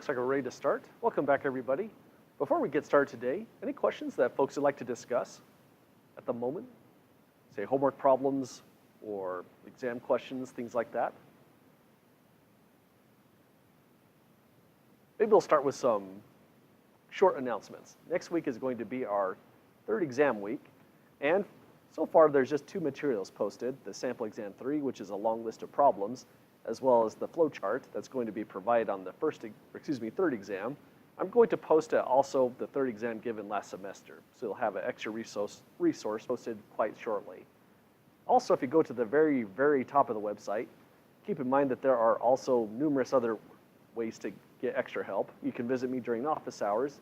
Looks like we're ready to start. Welcome back, everybody. Before we get started today, any questions that folks would like to discuss at the moment? Say homework problems or exam questions, things like that. Maybe we'll start with some short announcements. Next week is going to be our third exam week, and so far there's just two materials posted, the sample exam 3, which is a long list of problems, as well as the flowchart that's going to be provided on the third exam. I'm going to post also the third exam given last semester, so you'll have an extra resource posted quite shortly. Also, if you go to the very, very top of the website, keep in mind that there are also numerous other ways to get extra help. You can visit me during office hours,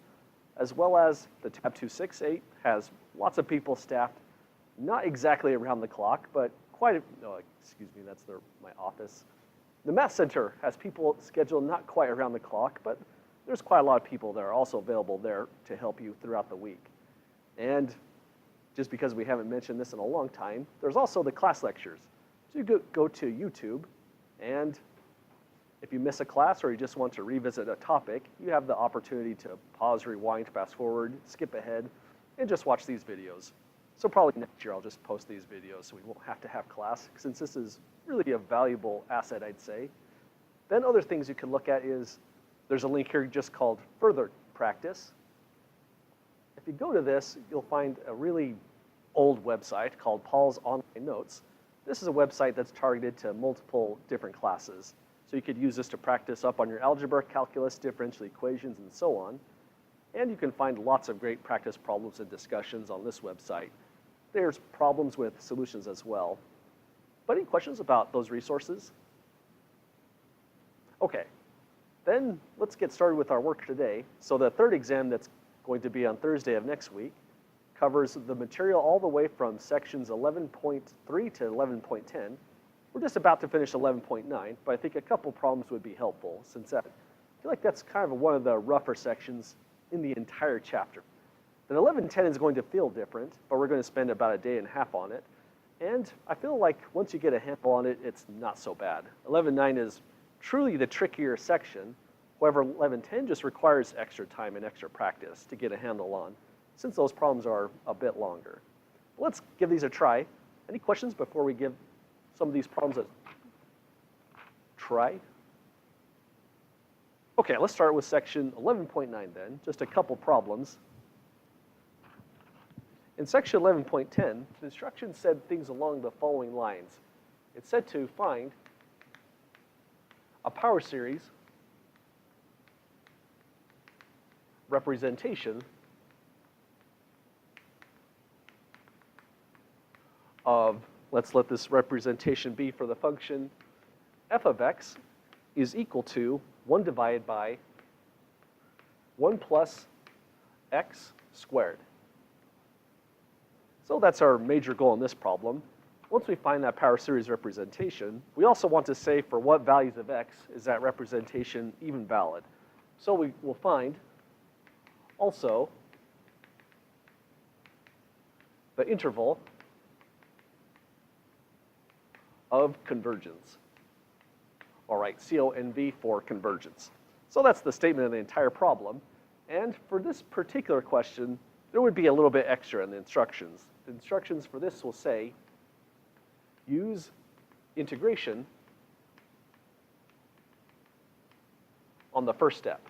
as well as the tab 268 has lots of people staffed, not exactly around the clock, but that's my office. The Math Center has people scheduled not quite around the clock, but there's quite a lot of people that are also available there to help you throughout the week. And just because we haven't mentioned this in a long time, there's also the class lectures. So you go to YouTube, and if you miss a class or you just want to revisit a topic, you have the opportunity to pause, rewind, fast forward, skip ahead, and just watch these videos. So probably next year I'll just post these videos so we won't have to have class, since this is really a valuable asset, I'd say. Then other things you can look at is, there's a link here just called Further Practice. If you go to this, you'll find a really old website called Paul's Online Notes. This is a website that's targeted to multiple different classes. So you could use this to practice up on your algebra, calculus, differential equations, and so on. And you can find lots of great practice problems and discussions on this website. There's problems with solutions as well. But any questions about those resources? Okay, then let's get started with our work today. So the third exam that's going to be on Thursday of next week covers the material all the way from sections 11.3 to 11.10. We're just about to finish 11.9, but I think a couple problems would be helpful, since I feel like that's kind of one of the rougher sections in the entire chapter. Then 11.10 is going to feel different, but we're going to spend about a day and a half on it. And I feel like once you get a handle on it, it's not so bad. 11.9 is truly the trickier section. However, 11.10 just requires extra time and extra practice to get a handle on, since those problems are a bit longer. Let's give these a try. Any questions before we give some of these problems a try? Okay, let's start with section 11.9 then, just a couple problems. In section 11.10, the instructions said things along the following lines. It said to find a power series representation of, let's let this representation be for the function f of x is equal to 1 divided by 1 plus x squared. So that's our major goal in this problem. Once we find that power series representation, we also want to say for what values of x is that representation even valid. So we will find also the interval of convergence. All right, CONV for convergence. So that's the statement of the entire problem. And for this particular question, there would be a little bit extra in the instructions. The instructions for this will say, use integration on the first step.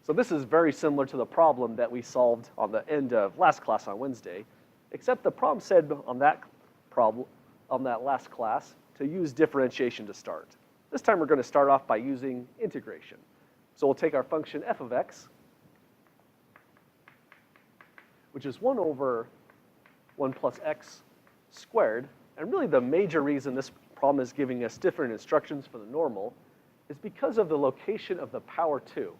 So this is very similar to the problem that we solved on the end of last class on Wednesday, except the problem said on that last class to use differentiation to start. This time we're going to start off by using integration. So we'll take our function f of x, which is 1 over 1 plus x squared. And really the major reason this problem is giving us different instructions for the normal is because of the location of the power 2.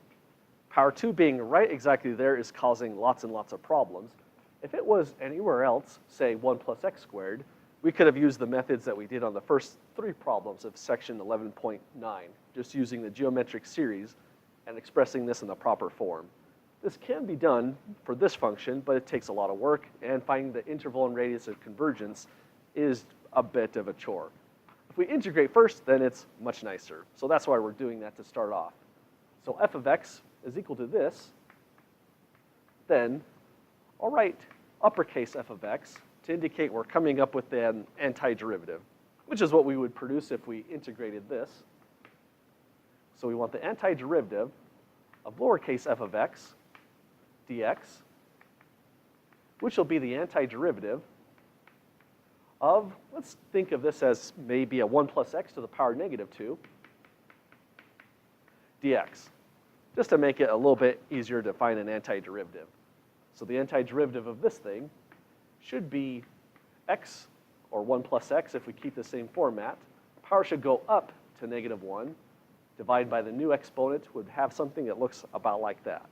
Power 2 being right exactly there is causing lots and lots of problems. If it was anywhere else, say 1 plus x squared, we could have used the methods that we did on the first 3 problems of section 11.9, just using the geometric series and expressing this in the proper form. This can be done for this function, but it takes a lot of work, and finding the interval and radius of convergence is a bit of a chore. we integrate first, then it's much nicer. So that's why we're doing that to start off. So f of x is equal to this. Then I'll write uppercase f of x to indicate we're coming up with an antiderivative, which is what we would produce if we integrated this. So we want the antiderivative of lowercase f of x dx, which will be the antiderivative of, let's think of this as maybe a 1 plus x to the power negative 2 dx, just to make it a little bit easier to find an antiderivative. So the antiderivative of this thing should be x, or 1 plus x if we keep the same format. Power should go up to negative 1, divided by the new exponent would have something that looks about like that.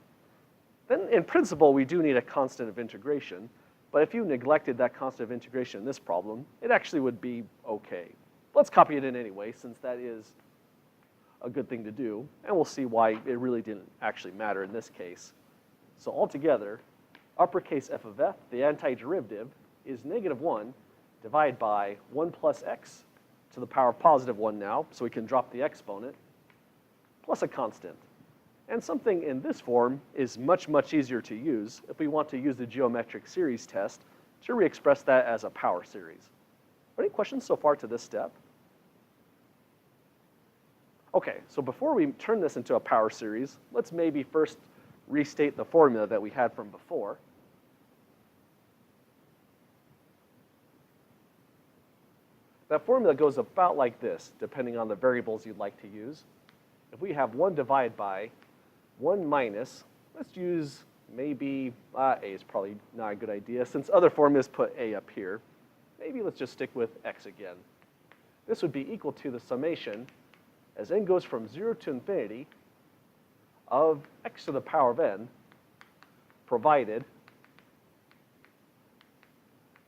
Then in principle, we do need a constant of integration, but if you neglected that constant of integration in this problem, it actually would be okay. Let's copy it in anyway, since that is a good thing to do, and we'll see why it really didn't actually matter in this case. So altogether, uppercase f of f, the antiderivative, is negative 1 divided by 1 plus x to the power of positive 1 now, so we can drop the exponent, plus a constant. And something in this form is much, much easier to use if we want to use the geometric series test to re-express that as a power series. Any questions so far to this step? Okay, so before we turn this into a power series, let's maybe first restate the formula that we had from before. That formula goes about like this, depending on the variables you'd like to use. If we have 1 divided by 1 minus, let's use maybe, a is probably not a good idea, since other formulas put a up here. Maybe let's just stick with x again. This would be equal to the summation, as n goes from 0 to infinity, of x to the power of n, provided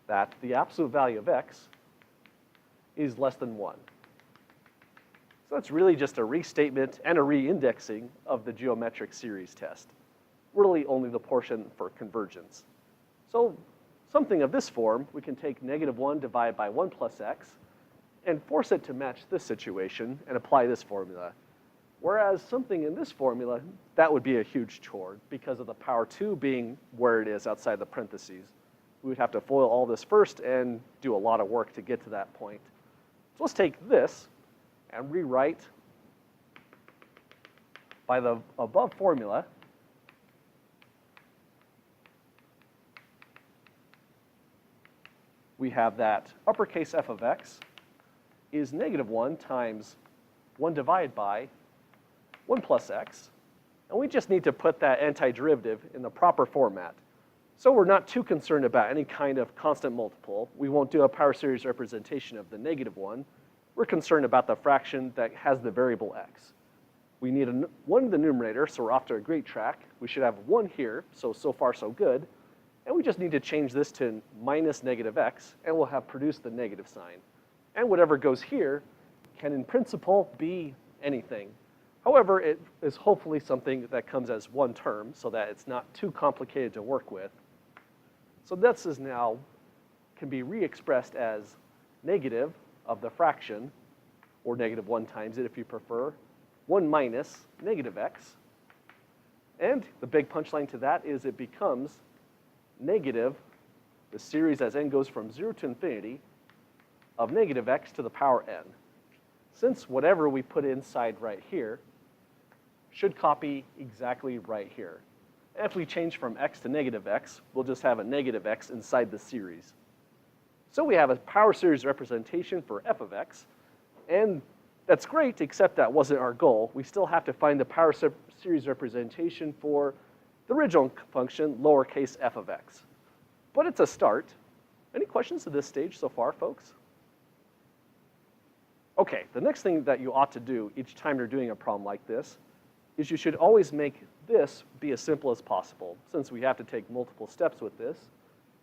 that the absolute value of x is less than 1. So that's really just a restatement and a re-indexing of the geometric series test. Really only the portion for convergence. So something of this form, we can take negative 1 divided by 1 plus x and force it to match this situation and apply this formula. Whereas something in this formula, that would be a huge chore because of the power 2 being where it is outside the parentheses. We would have to FOIL all this first and do a lot of work to get to that point. So let's take this and rewrite by the above formula. We have that uppercase f of x is negative 1 times 1 divided by 1 plus x. And we just need to put that antiderivative in the proper format. So we're not too concerned about any kind of constant multiple. We won't do a power series representation of the negative 1. We're concerned about the fraction that has the variable x. We need 1 in the numerator, so we're off to a great track. We should have 1 here, so far so good. And we just need to change this to minus negative x, and we'll have produced the negative sign. And whatever goes here can, in principle, be anything. However, it is hopefully something that comes as one term, so that it's not too complicated to work with. So this is now can be re-expressed as negative of the fraction, or negative 1 times it if you prefer, 1 minus negative x. And the big punchline to that is it becomes negative, the series as n goes from 0 to infinity, of negative x to the power n. Since whatever we put inside right here should copy exactly right here. And if we change from x to negative x, we'll just have a negative x inside the series. So we have a power series representation for f of x, and that's great, except that wasn't our goal. We still have to find the power series representation for the original function, lowercase f of x. But it's a start. Any questions at this stage so far, folks? Okay, the next thing that you ought to do each time you're doing a problem like this is you should always make this be as simple as possible, since we have to take multiple steps with this.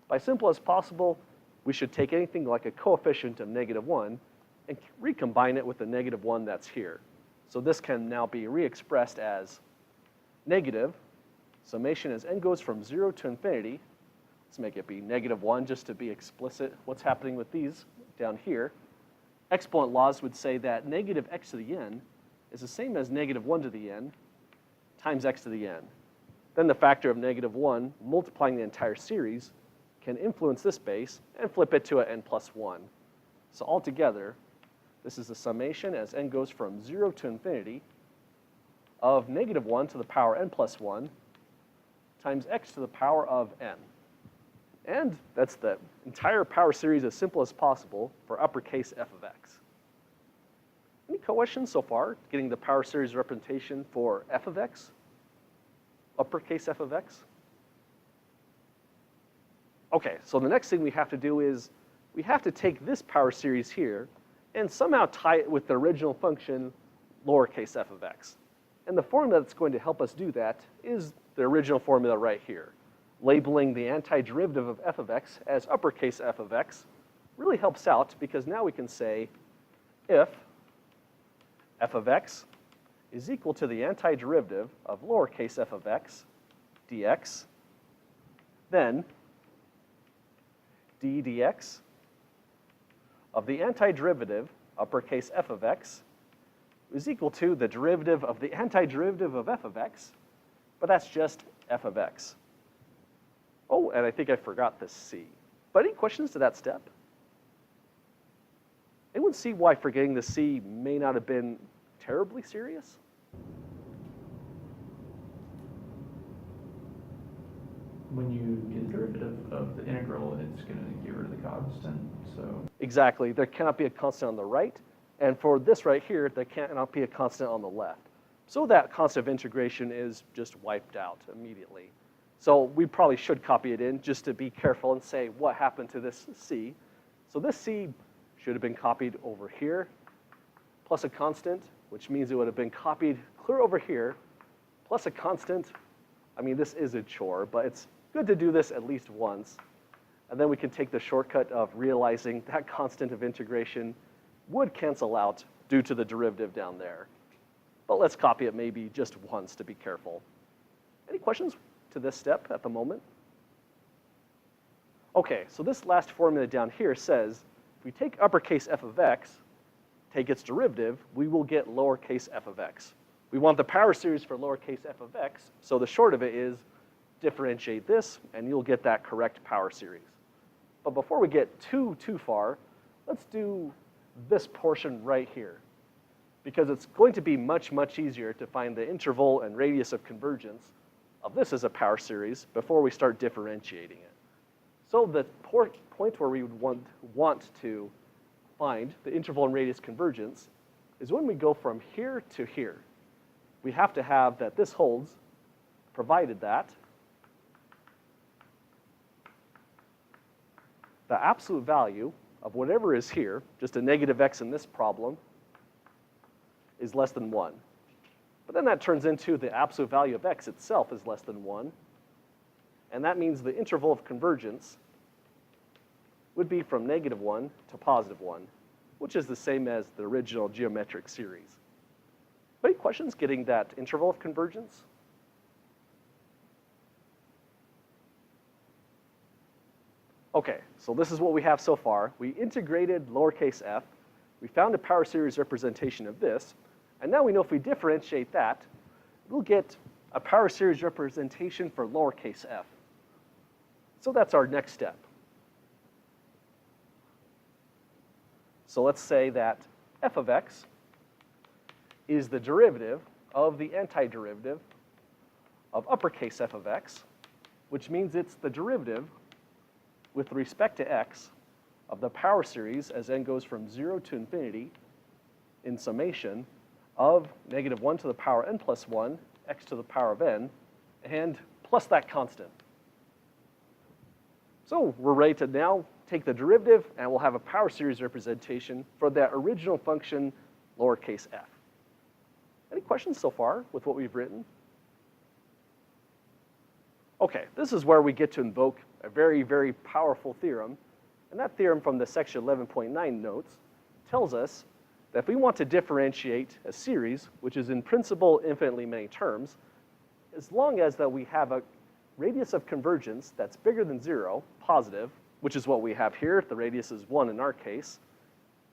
By simple as possible, we should take anything like a coefficient of negative 1 and recombine it with the negative 1 that's here. So this can now be re-expressed as negative summation as n goes from 0 to infinity. Let's make it be negative 1 just to be explicit what's happening with these down here. exponent laws would say that negative x to the n is the same as negative 1 to the n times x to the n. Then the factor of negative 1 multiplying the entire series can influence this base and flip it to an n plus 1. So altogether, this is the summation as n goes from 0 to infinity of negative 1 to the power n plus 1 times x to the power of n. And that's the entire power series as simple as possible for uppercase f of x. Any questions so far getting the power series representation for f of x? Uppercase f of x? Okay, so the next thing we have to do is we have to take this power series here and somehow tie it with the original function lowercase f of x. And the formula that's going to help us do that is the original formula right here. Labeling the antiderivative of f of x as uppercase f of x really helps out because now we can say if f of x is equal to the antiderivative of lowercase f of x dx, then d dx of the antiderivative uppercase f of x is equal to the derivative of the antiderivative of f of x, but that's just f of x. Oh, and I think I forgot the c. But any questions to that step? Anyone see why forgetting the c may not have been terribly serious? When you get the derivative of the integral, it's going to get rid of the constant, so. Exactly. There cannot be a constant on the right. And for this right here, there cannot be a constant on the left. So that constant of integration is just wiped out immediately. So we probably should copy it in just to be careful and say what happened to this c. So this c should have been copied over here, plus a constant, which means it would have been copied clear over here, plus a constant. I mean, this is a chore, but it's good to do this at least once. And then we can take the shortcut of realizing that constant of integration would cancel out due to the derivative down there. But let's copy it maybe just once to be careful. Any questions to this step at the moment? Okay, so this last formula down here says if we take uppercase f of x, take its derivative, we will get lowercase f of x. We want the power series for lowercase f of x, so the short of it is differentiate this, and you'll get that correct power series. But before we get too far, let's do this portion right here, because it's going to be much easier to find the interval and radius of convergence of this as a power series before we start differentiating it. So the point where we would want to find the interval and radius convergence is when we go from here to here. We have to have that this holds, provided that the absolute value of whatever is here, just a negative x in this problem, is less than 1. But then that turns into the absolute value of x itself is less than 1. And that means the interval of convergence would be from negative 1 to positive 1, which is the same as the original geometric series. Any questions getting that interval of convergence? Okay, so this is what we have so far. We integrated lowercase f. We found a power series representation of this. And now we know if we differentiate that, we'll get a power series representation for lowercase f. So that's our next step. So let's say that f of x is the derivative of the antiderivative of uppercase f of x, which means it's the derivative with respect to x of the power series as n goes from 0 to infinity in summation of negative 1 to the power n plus 1, x to the power of n, and plus that constant. So we're ready to now take the derivative, and we'll have a power series representation for that original function, lowercase f. Any questions so far with what we've written? Okay, this is where we get to invoke a very powerful theorem. And that theorem from the section 11.9 notes tells us that if we want to differentiate a series, which is in principle infinitely many terms, as long as that we have a radius of convergence that's bigger than 0, positive, which is what we have here, the radius is 1 in our case,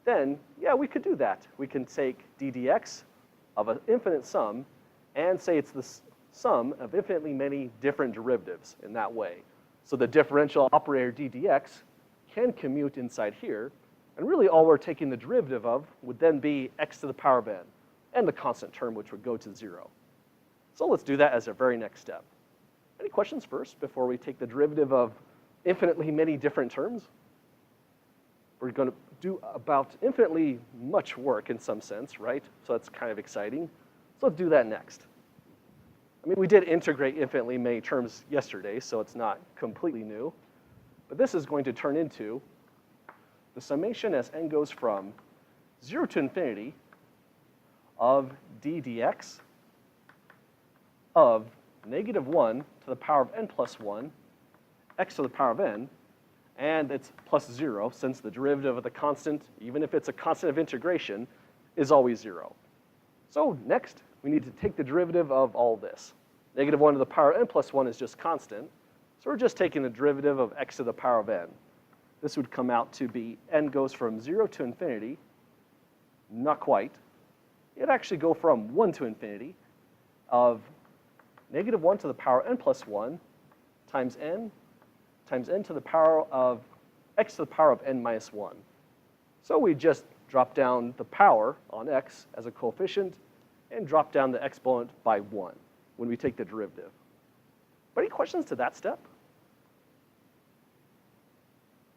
then yeah, we could do that. We can take d dx of an infinite sum and say it's the sum of infinitely many different derivatives in that way. So the differential operator d dx can commute inside here, and really all we're taking the derivative of would then be x to the power of n, and the constant term, which would go to 0. So let's do that as our very next step. Any questions first before we take the derivative of infinitely many different terms? We're going to do about infinitely much work in some sense, right? So that's kind of exciting. So let's do that next. I mean, we did integrate infinitely many terms yesterday, so it's not completely new. But this is going to turn into the summation as n goes from 0 to infinity of d dx of -1 to the power of n plus 1, x to the power of n, and it's plus 0 since the derivative of the constant, even if it's a constant of integration, is always 0. So next, we need to take the derivative of all this. -1 to the power of n plus 1 is just constant, so we're just taking the derivative of x to the power of n. This would come out to be n goes from 0 to infinity, not quite. It'd actually go from 1 to infinity of -1 to the power of n plus 1 times n to the power of x to the power of n minus 1. So we just drop down the power on x as a coefficient and drop down the exponent by 1 when we take the derivative. But any questions to that step?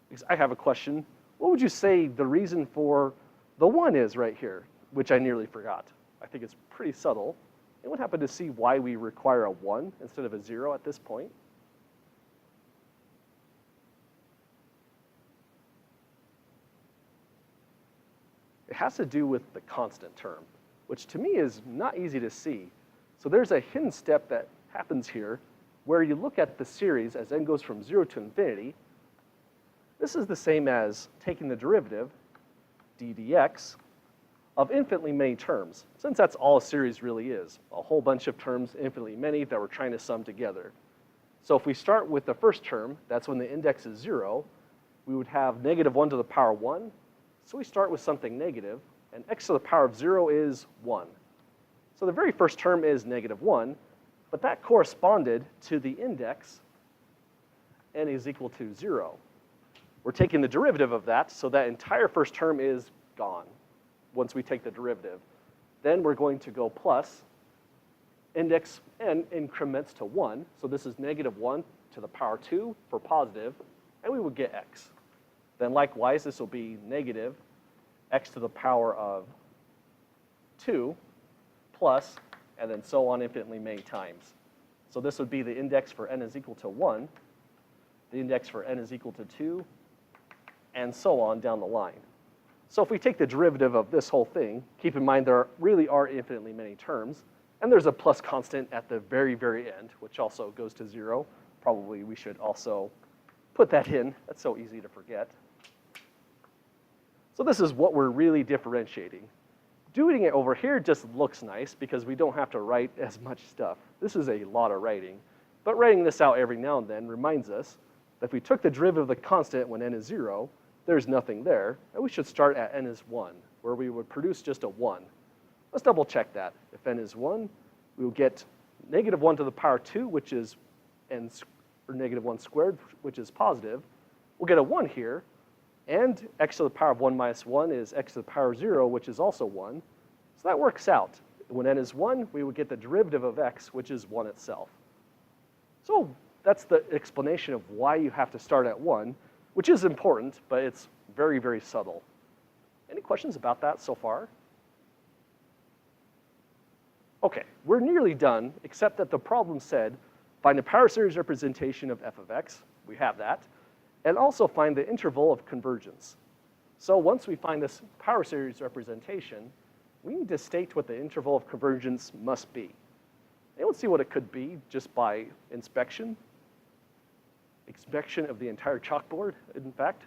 Because I have a question. What would you say the reason for the 1 is right here, which I nearly forgot? I think it's pretty subtle. Anyone happen to see why we require a 1 instead of a 0 at this point? It has to do with the constant term, which to me is not easy to see. So there's a hidden step that happens here where you look at the series as n goes from 0 to infinity. This is the same as taking the derivative, d dx, of infinitely many terms, since that's all a series really is, a whole bunch of terms, infinitely many, that we're trying to sum together. So if we start with the first term, that's when the index is 0, we would have -1 to the power 1. So we start with something negative, and x to the power of 0 is 1. So the very first term is -1, but that corresponded to the index n is equal to 0. We're taking the derivative of that, so that entire first term is gone once we take the derivative. Then we're going to go plus index n increments to 1, so this is -1 to the power 2 for positive, and we would get x. Then likewise, this will be negative x to the power of 2 plus, and then so on infinitely many times. So this would be the index for n is equal to 1, the index for n is equal to 2, and so on down the line. So if we take the derivative of this whole thing, keep in mind there really are infinitely many terms, and there's a plus constant at the very, very end, which also goes to 0. Probably we should also put that in. That's so easy to forget. So this is what we're really differentiating. Doing it over here just looks nice because we don't have to write as much stuff. This is a lot of writing. But writing this out every now and then reminds us that if we took the derivative of the constant when n is 0, there's nothing there, and we should start at n is 1, where we would produce just a 1. Let's double check that. If n is 1, we will get -1 to the power 2, which is n, or -1 squared, which is positive. We'll get a 1 here, and x to the power of 1 minus 1 is x to the power of 0, which is also 1. So that works out. When n is 1, we would get the derivative of x, which is 1 itself. So that's the explanation of why you have to start at 1, which is important, but it's very, very subtle. Any questions about that so far? Okay, we're nearly done, except that the problem said, find a power series representation of f of x. We have that. And also find the interval of convergence. So once we find this power series representation, we need to state what the interval of convergence must be. Anyone see what it could be just by inspection? Inspection of the entire chalkboard, in fact.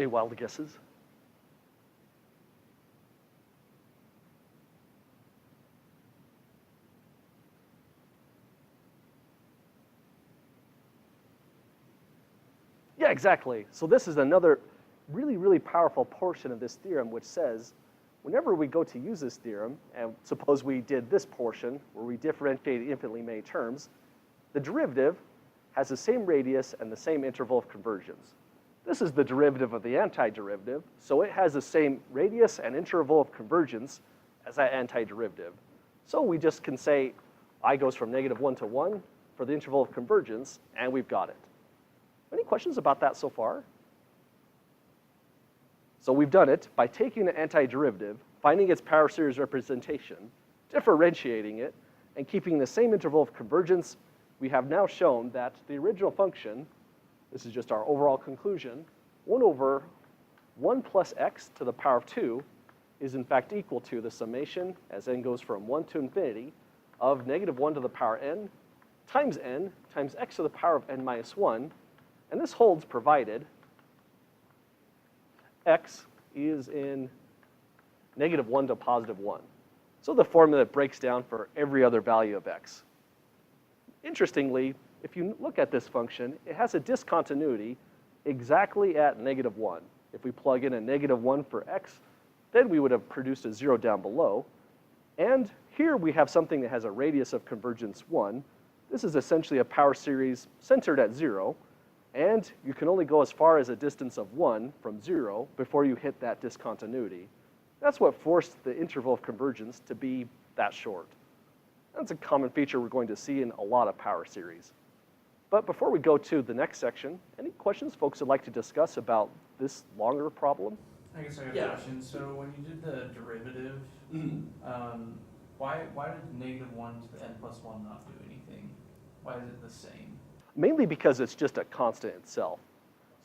Any wild guesses? Yeah, exactly. So this is another really, really powerful portion of this theorem, which says whenever we go to use this theorem, and suppose we did this portion where we differentiate infinitely many terms, the derivative has the same radius and the same interval of convergence. This is the derivative of the antiderivative, so it has the same radius and interval of convergence as that antiderivative. So we just can say I goes from -1 to 1 for the interval of convergence, and we've got it. Any questions about that so far? So we've done it by taking the antiderivative, finding its power series representation, differentiating it, and keeping the same interval of convergence. We have now shown that the original function, this is just our overall conclusion, 1 over 1 plus x to the power of 2 is in fact equal to the summation, as n goes from 1 to infinity, of -1 to the power n times x to the power of n minus 1. And this holds provided x is in -1 to +1. So the formula breaks down for every other value of x. Interestingly, if you look at this function, it has a discontinuity exactly at -1. If we plug in a -1 for x, then we would have produced a 0 down below. And here we have something that has a radius of convergence 1. This is essentially a power series centered at 0. And you can only go as far as a distance of 1 from 0 before you hit that discontinuity. That's what forced the interval of convergence to be that short. That's a common feature we're going to see in a lot of power series. But before we go to the next section, any questions folks would like to discuss about this longer problem? I guess I got a question. So when you did the derivative, why did -1 to the n plus 1 not do anything? Why is it the same? Mainly because it's just a constant itself.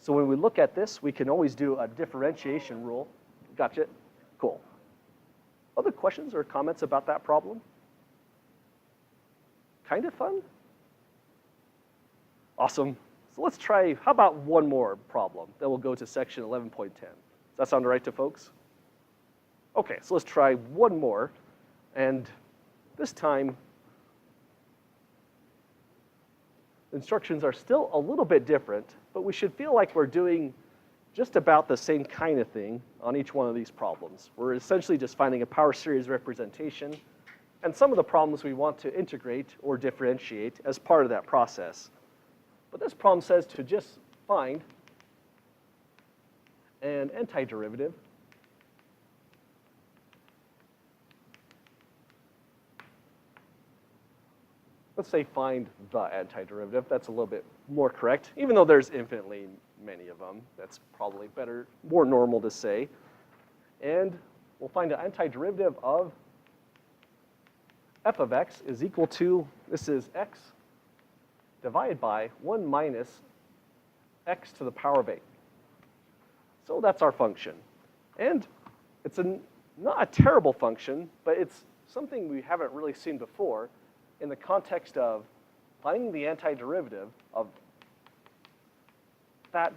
So when we look at this, we can always do a differentiation rule. Gotcha? Cool. Other questions or comments about that problem? Kind of fun? Awesome. So let's try, how about one more problem? Then we'll go to section 11.10. Does that sound all right to folks? Okay, so let's try one more. And this time, the instructions are still a little bit different, but we should feel like we're doing just about the same kind of thing on each one of these problems. We're essentially just finding a power series representation and some of the problems we want to integrate or differentiate as part of that process. But this problem says to just find an antiderivative let's say find the antiderivative. That's a little bit more correct, even though there's infinitely many of them. That's probably better, more normal to say. And we'll find an antiderivative of f of x is equal to, this is x divided by 1 minus x to the power of 8. So that's our function. And it's not a terrible function, but it's something we haven't really seen before in the context of finding the antiderivative of that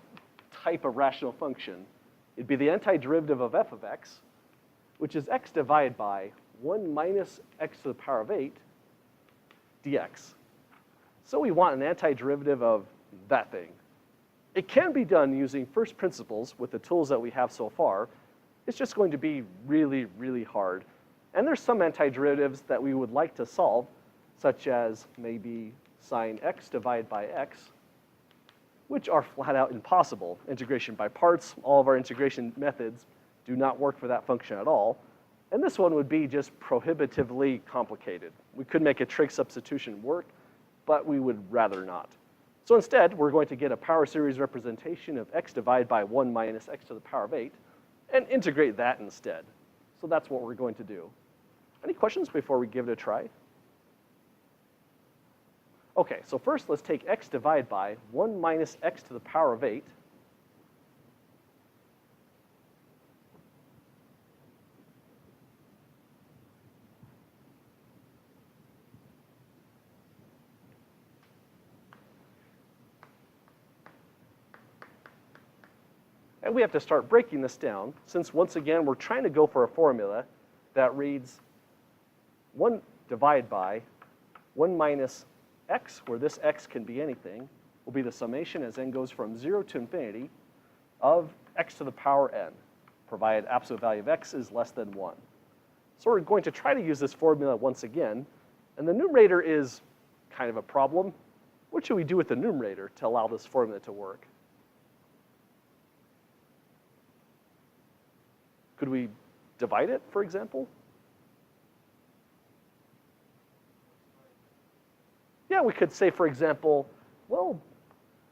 type of rational function. It'd be the antiderivative of f of x, which is x divided by 1 minus x to the power of 8 dx. So we want an antiderivative of that thing. It can be done using first principles with the tools that we have so far. It's just going to be really, really hard. And there's some antiderivatives that we would like to solve, such as maybe sine x divided by x, which are flat out impossible. Integration by parts, all of our integration methods do not work for that function at all. And this one would be just prohibitively complicated. We could make a trig substitution work, but we would rather not. So instead, we're going to get a power series representation of x divided by 1 minus x to the power of 8 and integrate that instead. So that's what we're going to do. Any questions before we give it a try? Okay, so first let's take x divided by 1 minus x to the power of 8. And we have to start breaking this down, since once again, we're trying to go for a formula that reads 1 divided by 1 minus x, where this x can be anything, will be the summation as n goes from 0 to infinity of x to the power n, provided absolute value of x is less than 1. So we're going to try to use this formula once again, and the numerator is kind of a problem. What should we do with the numerator to allow this formula to work? Could we divide it, for example? Yeah, we could say, for example, well,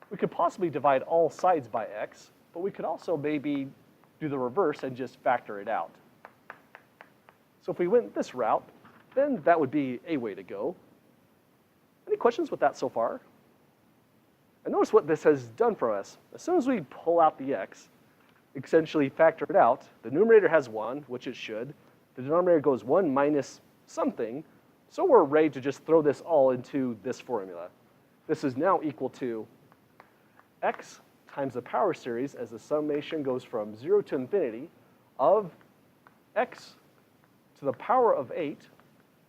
we could possibly divide all sides by x, but we could also maybe do the reverse and just factor it out. So if we went this route, then that would be a way to go. Any questions with that so far? And notice what this has done for us. As soon as we pull out the x, essentially factor it out, the numerator has 1, which it should. The denominator goes 1 minus something, so we're ready to just throw this all into this formula. This is now equal to x times the power series as the summation goes from 0 to infinity of x to the power of 8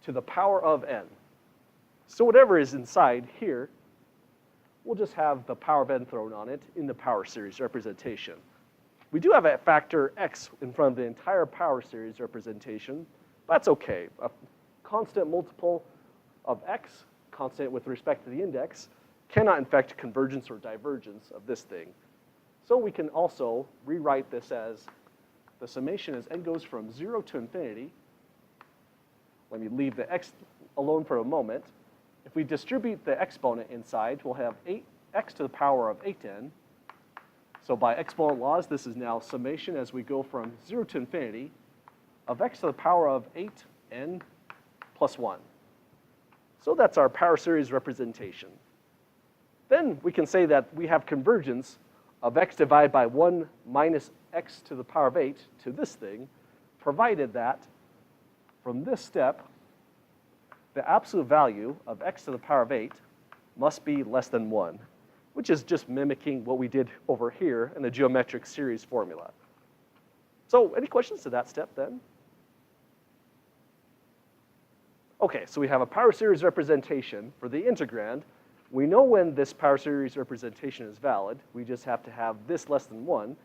to the power of n. So whatever is inside here, we'll just have the power of n thrown on it in the power series representation. We do have a factor x in front of the entire power series representation. That's okay. A constant multiple of x, constant with respect to the index, cannot affect convergence or divergence of this thing. So we can also rewrite this as the summation as n goes from 0 to infinity. Let me leave the x alone for a moment. If we distribute the exponent inside, we'll have 8x to the power of 8n. So by exponent laws, this is now summation as we go from 0 to infinity of x to the power of 8n plus 1. So that's our power series representation. Then we can say that we have convergence of x divided by 1 minus x to the power of 8 to this thing, provided that from this step, the absolute value of x to the power of 8 must be less than 1, which is just mimicking what we did over here in the geometric series formula. So any questions to that step then? Okay, so we have a power series representation for the integrand. We know when this power series representation is valid. We just have to have this less than 1.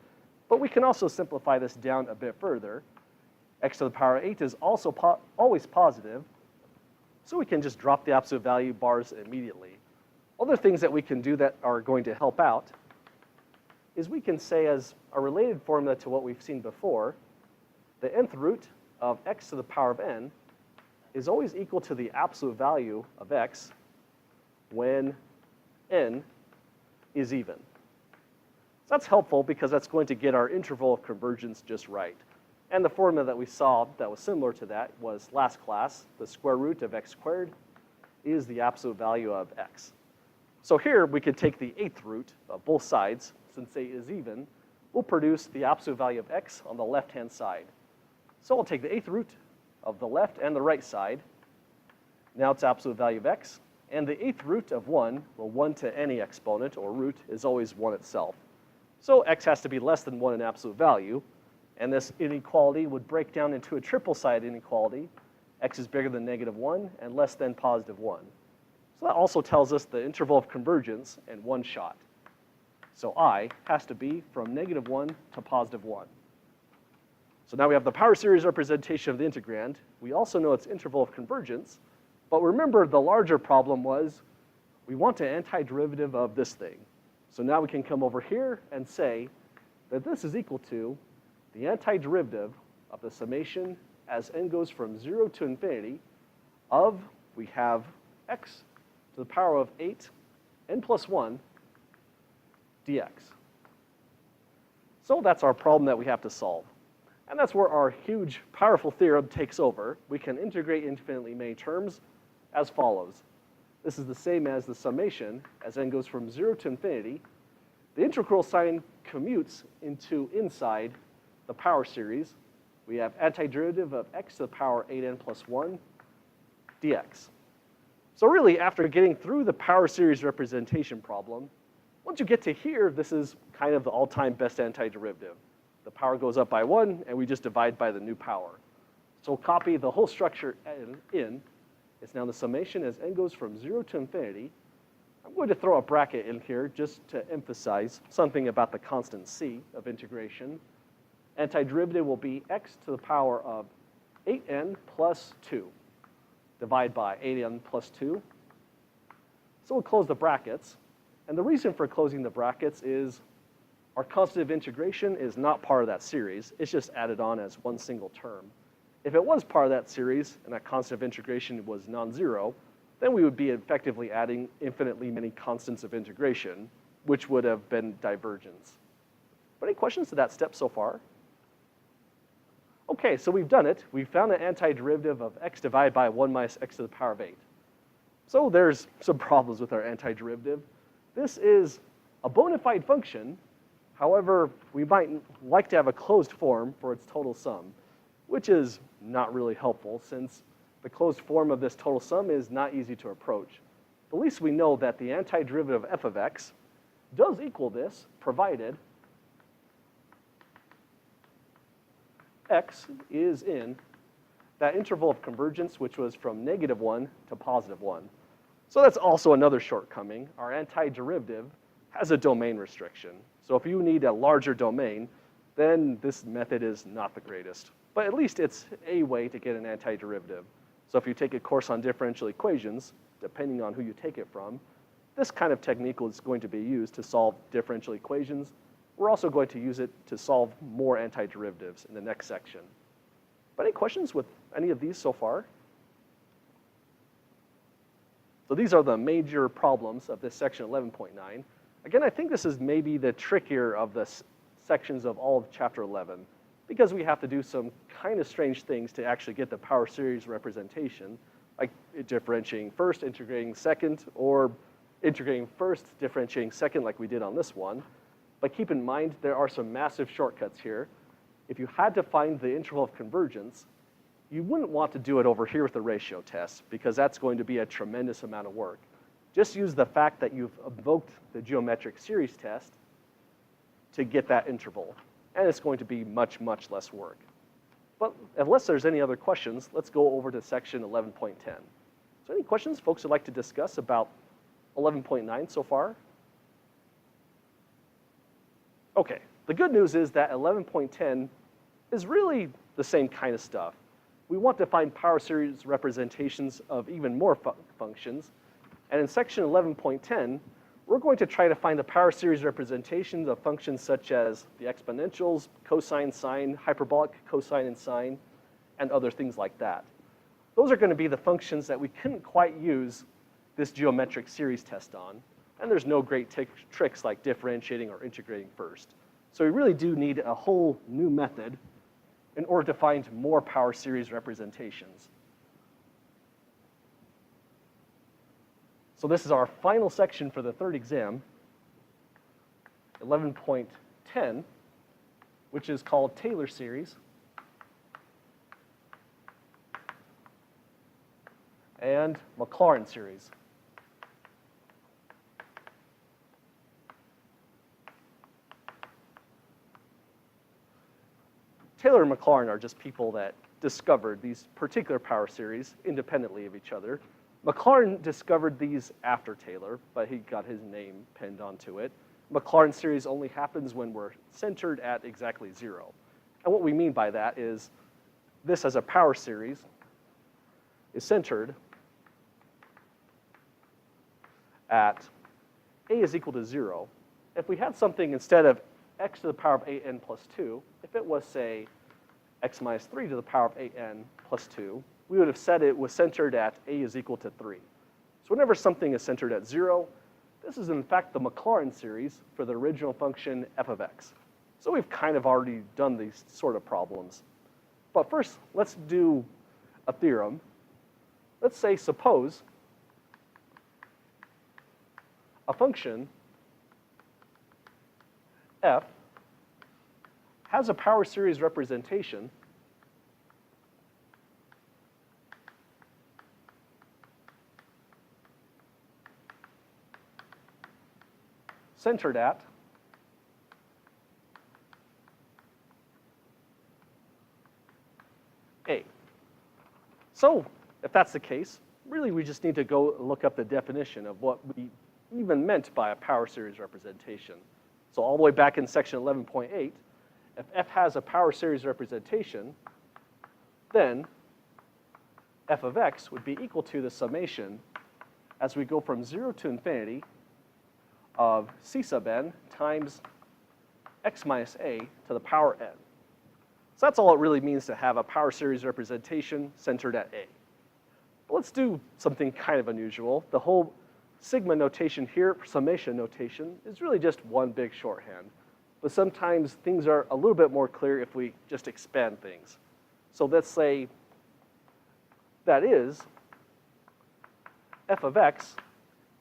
But we can also simplify this down a bit further. X to the power of 8 is also always positive, so we can just drop the absolute value bars immediately. Other things that we can do that are going to help out is we can say, as a related formula to what we've seen before, the nth root of x to the power of n is always equal to the absolute value of x when n is even. So that's helpful because that's going to get our interval of convergence just right. And the formula that we saw that was similar to that was last class. The square root of x squared is the absolute value of x. So here we could take the 8th root of both sides. Since 8 is even, we'll produce the absolute value of x on the left-hand side. So we'll take the 8th root of the left and the right side. Now it's absolute value of x. And the 8th root of 1, well, 1 to any exponent or root is always 1 itself. So x has to be less than 1 in absolute value. And this inequality would break down into a triple-sided inequality. X is bigger than -1 and less than +1. So that also tells us the interval of convergence in one shot. So I has to be from -1 to +1. So now we have the power series representation of the integrand. We also know its interval of convergence. But remember, the larger problem was we want an antiderivative of this thing. So now we can come over here and say that this is equal to the antiderivative of the summation as n goes from 0 to infinity of, we have x to the power of 8 n plus 1 dx. So that's our problem that we have to solve. And that's where our huge, powerful theorem takes over. We can integrate infinitely many terms as follows. This is the same as the summation as n goes from 0 to infinity. The integral sign commutes into inside the power series. We have antiderivative of x to the power 8n plus 1 dx. So really, after getting through the power series representation problem, Once you get to here, this is kind of the all-time best antiderivative. The power goes up by 1, and we just divide by the new power. So we'll copy the whole structure in. It's now the summation as n goes from 0 to infinity. I'm going to throw a bracket in here just to emphasize something about the constant c of integration. Antiderivative will be x to the power of 8n plus 2. Divide by 8n plus 2. So we'll close the brackets. And the reason for closing the brackets is our constant of integration is not part of that series. It's just added on as one single term. If it was part of that series and that constant of integration was non-zero, then we would be effectively adding infinitely many constants of integration, which would have been divergence. But any questions to that step so far? Okay, so we've done it. We've found an antiderivative of x divided by 1 minus x to the power of 8. So there's some problems with our antiderivative. This is a bona fide function. However, we might like to have a closed form for its total sum, which is not really helpful since the closed form of this total sum is not easy to approach. At least we know that the antiderivative of f of x does equal this, provided x is in that interval of convergence, which was from -1 to +1. So that's also another shortcoming. Our antiderivative has a domain restriction. So if you need a larger domain, then this method is not the greatest. But at least it's a way to get an antiderivative. So if you take a course on differential equations, depending on who you take it from, this kind of technique is going to be used to solve differential equations. We're also going to use it to solve more antiderivatives in the next section. But any questions with any of these so far? So these are the major problems of this section 11.9. Again, I think this is maybe the trickier of the sections of all of chapter 11 because we have to do some kind of strange things to actually get the power series representation, like differentiating first, integrating second, or integrating first, differentiating second like we did on this one. But keep in mind, there are some massive shortcuts here. If you had to find the interval of convergence, you wouldn't want to do it over here with the ratio test because that's going to be a tremendous amount of work. Just use the fact that you've invoked the geometric series test to get that interval. And it's going to be much, much less work. But unless there's any other questions, let's go over to section 11.10. So any questions folks would like to discuss about 11.9 so far? Okay, the good news is that 11.10 is really the same kind of stuff. We want to find power series representations of even more functions. And in section 11.10, we're going to try to find the power series representations of functions such as the exponentials, cosine, sine, hyperbolic, cosine, and sine, and other things like that. Those are going to be the functions that we couldn't quite use this geometric series test on. And there's no great tricks like differentiating or integrating first. So we really do need a whole new method in order to find more power series representations. So this is our final section for the third exam, 11.10, which is called Taylor series. And Maclaurin series. Taylor and Maclaurin are just people that discovered these particular power series independently of each other. Maclaurin discovered these after Taylor, but he got his name penned onto it. Maclaurin series only happens when we're centered at exactly 0. And what we mean by that is this as a power series is centered at a is equal to 0. If we had something instead of x to the power of 8n plus 2, if it was, say, x minus 3 to the power of 8n plus 2, we would have said it was centered at a is equal to 3. So whenever something is centered at 0, this is in fact the Maclaurin series for the original function f of x. So we've kind of already done these sort of problems. But first, let's do a theorem. Let's say, suppose a function f has a power series representation centered at A. So if that's the case, really we just need to go look up the definition of what we even meant by a power series representation. So all the way back in section 11.8, if f has a power series representation, then f of x would be equal to the summation as we go from 0 to infinity of c sub n times x minus a to the power n. So that's all it really means to have a power series representation centered at A. But let's do something kind of unusual. The whole sigma notation here, summation notation, is really just one big shorthand. But sometimes things are a little bit more clear if we just expand things. So let's say that is f of x,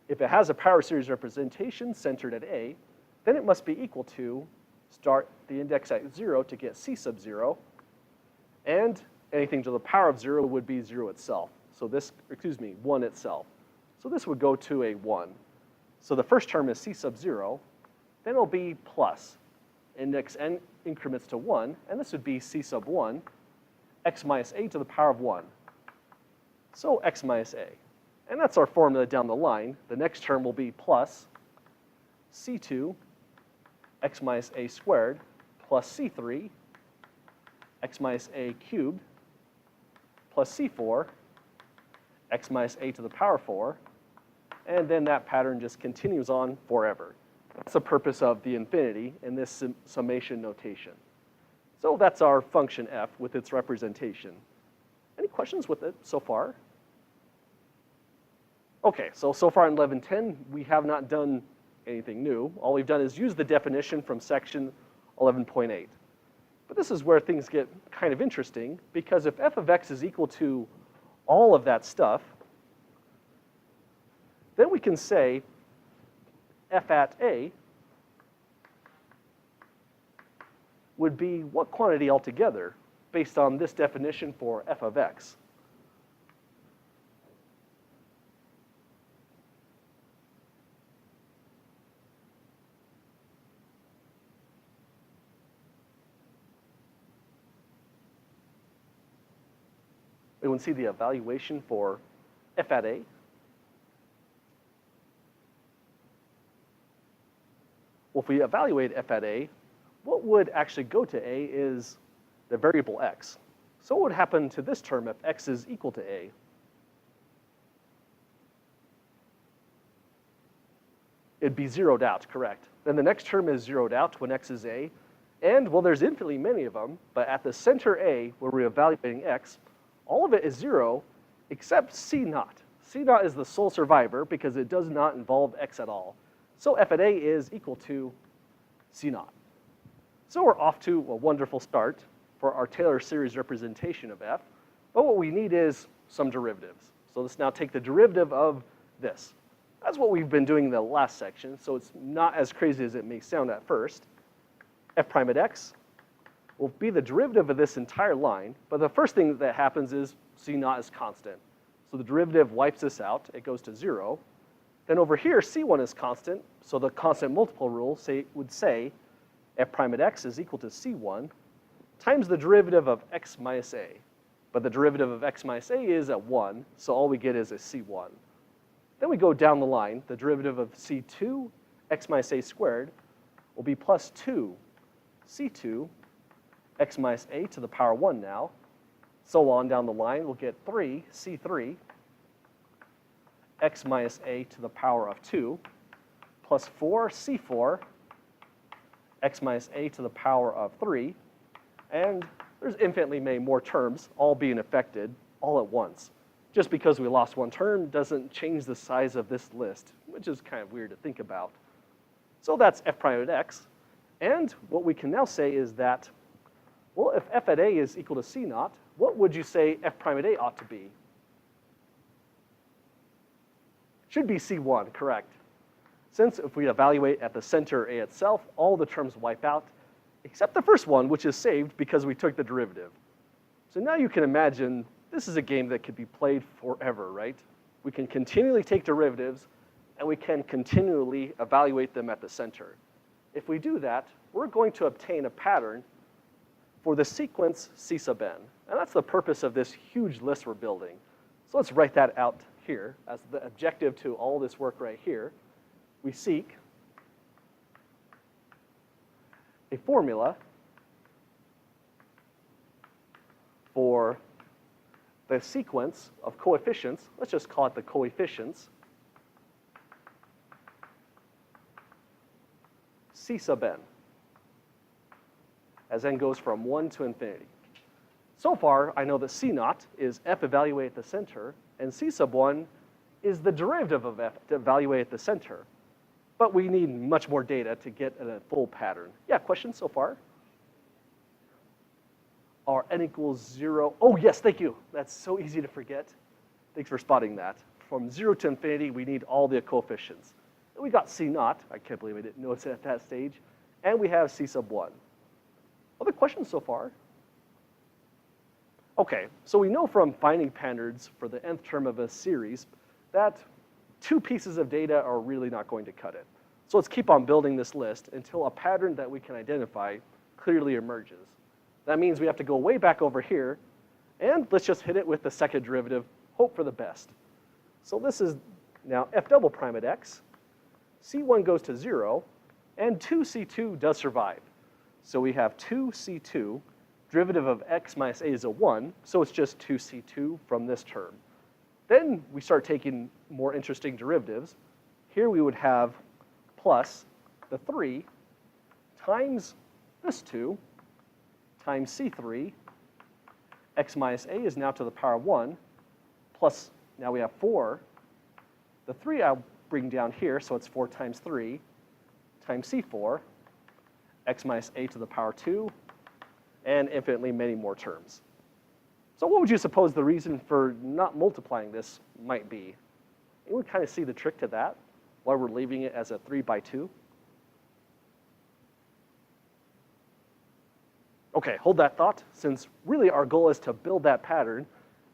if it has a power series representation centered at A, then it must be equal to, start the index at 0 to get c sub 0, and anything to the power of 0 would be 0 itself. So this, 1 itself. So this would go to a 1. So the first term is c sub 0, then it'll be plus. Index n increments to 1, and this would be c sub 1, x minus a to the power of 1. So x minus a. And that's our formula down the line. The next term will be plus c2 x minus a squared plus c3 x minus a cubed plus c4 x minus a to the power 4. And then that pattern just continues on forever. That's the purpose of the infinity in this summation notation. So that's our function f with its representation. Any questions with it so far? Okay, so far in 11.10, we have not done anything new. All we've done is use the definition from section 11.8. But this is where things get kind of interesting, because if f of x is equal to all of that stuff, then we can say f at a would be what quantity altogether based on this definition for f of x? Anyone see the evaluation for f at a? Well, if we evaluate f at a, what would actually go to a is the variable x. So what would happen to this term if x is equal to a? It'd be zeroed out, correct. Then the next term is zeroed out when x is a. And, well, there's infinitely many of them, but at the center a, where we're evaluating x, all of it is 0 except c naught. C naught is the sole survivor because it does not involve x at all. So f at a is equal to c naught. So we're off to a wonderful start for our Taylor series representation of f. But what we need is some derivatives. So let's now take the derivative of this. That's what we've been doing in the last section, so it's not as crazy as it may sound at first. F prime at x will be the derivative of this entire line, but the first thing that happens is c naught is constant. So the derivative wipes this out, it goes to 0. Then over here, c1 is constant, so the constant multiple rule would say f prime at x is equal to c1 times the derivative of x minus a. But the derivative of x minus a is at 1, so all we get is a c1. Then we go down the line, the derivative of c2 x minus a squared will be plus 2 c2 x minus a to the power 1 now. So on down the line, we'll get 3 c3 x minus a to the power of 2 plus 4 c4 x minus a to the power of 3. And there's infinitely many more terms all being affected all at once. Just because we lost one term doesn't change the size of this list, which is kind of weird to think about. So that's f prime at x. And what we can now say is that, well, if f at a is equal to c naught, what would you say f prime at a ought to be? Should be c1, correct. Since if we evaluate at the center a itself, all the terms wipe out, except the first one, which is saved because we took the derivative. So now you can imagine this is a game that could be played forever, right? We can continually take derivatives, and we can continually evaluate them at the center. If we do that, we're going to obtain a pattern for the sequence C sub n. And that's the purpose of this huge list we're building. So let's write that out here as the objective to all this work right here. We seek a formula for the sequence of coefficients. Let's just call it the coefficients C sub n, as n goes from 1 to infinity. So far, I know that C naught is f evaluate at the center, and C sub 1 is the derivative of f to evaluate at the center. But we need much more data to get a full pattern. Yeah, questions so far? Are n equals 0? Oh, yes, thank you. That's so easy to forget. Thanks for spotting that. From 0 to infinity, we need all the coefficients. And we got C naught. I can't believe I didn't notice it at that stage. And we have C sub 1. Other questions so far? Okay, so we know from finding patterns for the nth term of a series that 2 pieces of data are really not going to cut it. So let's keep on building this list until a pattern that we can identify clearly emerges. That means we have to go way back over here, and let's just hit it with the second derivative, hope for the best. So this is now f double prime at x. C1 goes to 0, and 2c2 does survive. So we have 2c2, derivative of x minus a is a 1, so it's just 2c2 from this term. Then we start taking more interesting derivatives. Here we would have plus the 3 times this 2 times c3. X minus a is now to the power of 1, plus now we have 4. The 3 I'll bring down here, so it's 4 times 3 times c4, x minus a to the power 2, and infinitely many more terms. So what would you suppose the reason for not multiplying this might be? Anyone kind of see the trick to that? Why we're leaving it as a 3 by 2? Okay, hold that thought, since really our goal is to build that pattern.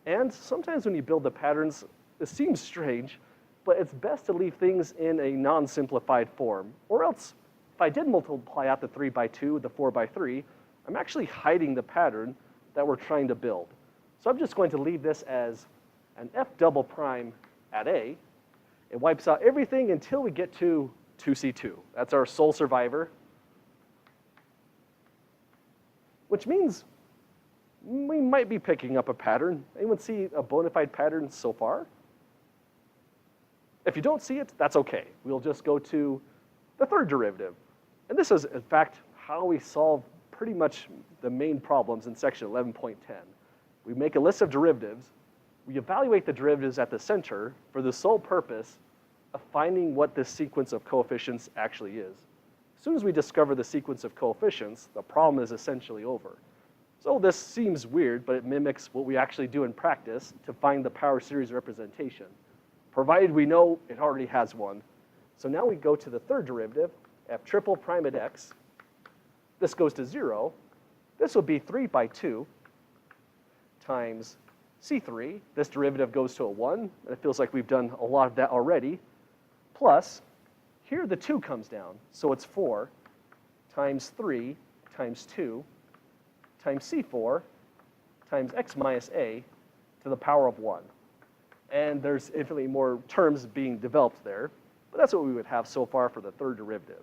And sometimes when you build the patterns, it seems strange, but it's best to leave things in a non-simplified form. Or else, if I did multiply out the 3 by 2, the 4 by 3, I'm actually hiding the pattern that we're trying to build. So I'm just going to leave this as an f double prime at a. It wipes out everything until we get to 2c2. That's our sole survivor. Which means we might be picking up a pattern. Anyone see a bona fide pattern so far? If you don't see it, that's okay. We'll just go to the third derivative. And this is, in fact, how we solve pretty much the main problems in section 11.10. We make a list of derivatives. We evaluate the derivatives at the center for the sole purpose of finding what this sequence of coefficients actually is. As soon as we discover the sequence of coefficients, the problem is essentially over. So this seems weird, but it mimics what we actually do in practice to find the power series representation, provided we know it already has one. So now we go to the third derivative, f triple prime at x. This goes to 0. This will be 3 by 2 times c3. This derivative goes to a 1, and it feels like we've done a lot of that already, plus here the 2 comes down, so it's 4 times 3 times 2 times c4 times x minus a to the power of 1. And there's infinitely more terms being developed there, but that's what we would have so far for the third derivative.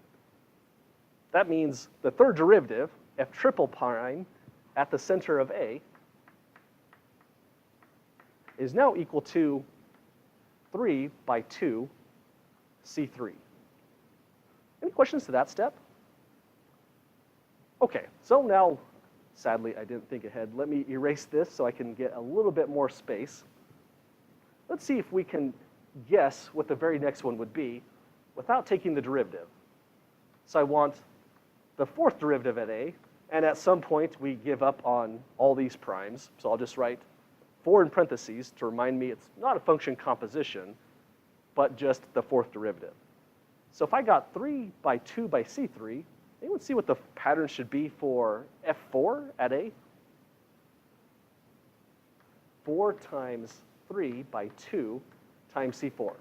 That means the third derivative, f triple prime at the center of a, is now equal to 3 by 2 c3. Any questions to that step? Okay, so now, sadly, I didn't think ahead. Let me erase this so I can get a little bit more space. Let's see if we can guess what the very next one would be without taking the derivative. So I want the fourth derivative at a, and at some point we give up on all these primes. So I'll just write 4 in parentheses to remind me it's not a function composition, but just the fourth derivative. So if I got 3 by 2 by c3, anyone see what the pattern should be for f4 at a? 4 times 3 by 2 times c4.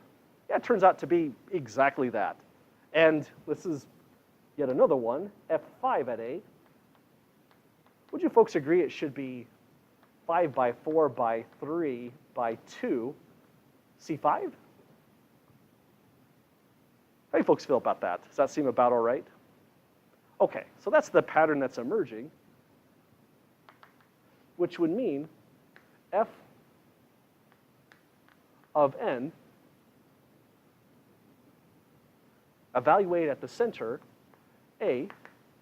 Yeah, it turns out to be exactly that. And this is yet another one, f5 at A. Would you folks agree it should be 5 by 4 by 3 by 2, C5? How do you folks feel about that? Does that seem about all right? Okay, so that's the pattern that's emerging, which would mean f of n evaluated at the center, A.